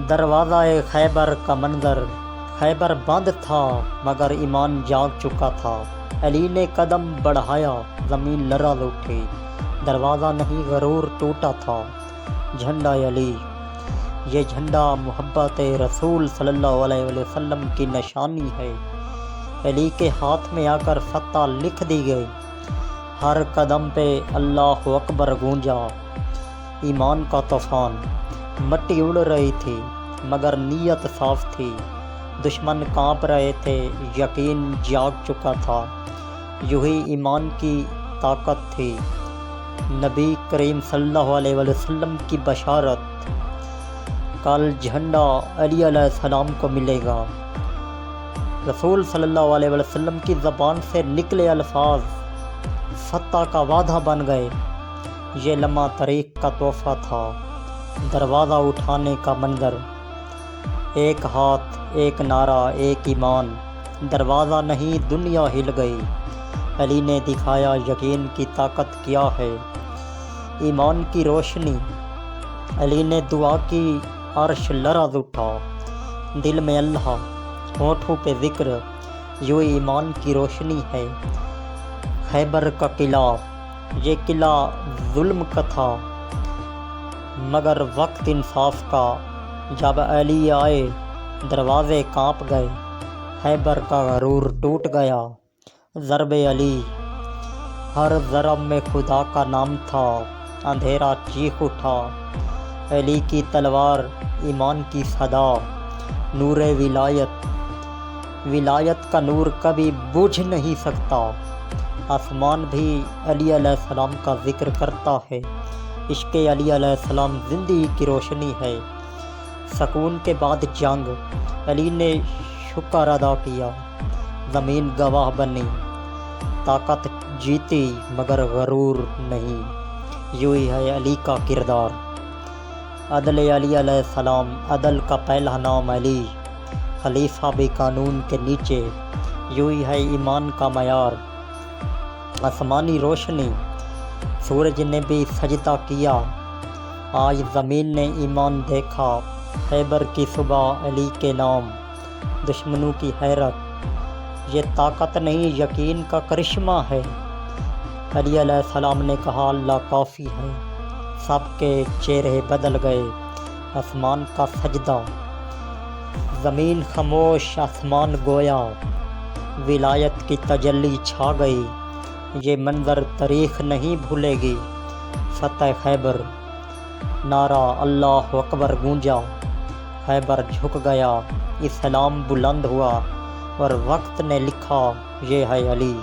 دروازہ خیبر کا منظر، خیبر بند تھا مگر ایمان جاگ چکا تھا۔ علی نے قدم بڑھایا، زمین لرز اٹھی، دروازہ نہیں غرور ٹوٹا تھا۔ جھنڈا علی، یہ جھنڈا محبت رسول صلی اللہ علیہ وسلم کی نشانی ہے۔ علی کے ہاتھ میں آ کر فتح لکھ دی گئی، ہر قدم پہ اللہ اکبر گونجا۔ ایمان کا طوفان، مٹی اڑ رہی تھی مگر نیت صاف تھی، دشمن کانپ رہے تھے یقین جاگ چکا تھا۔ یوں ہی ایمان کی طاقت تھی، نبی کریم صلی اللہ علیہ وسلم کی بشارت، کل جھنڈا علی علیہ السلام کو ملے گا۔ رسول صلی اللہ علیہ وسلم کی زبان سے نکلے الفاظ فتح کا وعدہ بن گئے۔ یہ لمحہ تاریخ کا تحفہ تھا، دروازہ اٹھانے کا منظر، ایک ہاتھ، ایک نعرہ، ایک ایمان، دروازہ نہیں دنیا ہل گئی۔ علی نے دکھایا یقین کی طاقت کیا ہے، ایمان کی روشنی۔ علی نے دعا کی، عرش لرز اٹھا، دل میں اللہ، ہونٹوں پہ ذکر، یوں ایمان کی روشنی ہے۔ خیبر کا قلعہ، یہ قلعہ ظلم کا تھا مگر وقت انصاف کا۔ جب علی آئے دروازے کانپ گئے، خیبر کا غرور ٹوٹ گیا۔ ضرب علی، ہر ضرب میں خدا کا نام تھا، اندھیرا چیخ اٹھا۔ علی کی تلوار، ایمان کی صدا، نور ولایت، ولایت کا نور کبھی بجھ نہیں سکتا۔ آسمان بھی علی علیہ السلام کا ذکر کرتا ہے، عشق علی علیہ السلام زندگی کی روشنی ہے۔ سکون کے بعد جنگ، علی نے شکر ادا کیا، زمین گواہ بنی، طاقت جیتی مگر غرور نہیں۔ یوں ہی ہے علی کا کردار، عدل علی علیہ السلام، عدل کا پہلا نام علی، خلیفہ بھی قانون کے نیچے۔ یوں ہی ہے ایمان کا معیار، آسمانی روشنی، سورج نے بھی سجدہ کیا، آج زمین نے ایمان دیکھا۔ خیبر کی صبح علی کے نام، دشمنوں کی حیرت، یہ طاقت نہیں یقین کا کرشمہ ہے۔ علی علیہ السلام نے کہا اللہ کافی ہے، سب کے چہرے بدل گئے۔ آسمان کا سجدہ، زمین خاموش، آسمان گویا، ولایت کی تجلی چھا گئی۔ یہ منظر تاریخ نہیں بھولے گی۔ فتح خیبر، نعرہ اللہ اکبر گونجا، خیبر جھک گیا، اسلام بلند ہوا اور وقت نے لکھا یہ ہے علی۔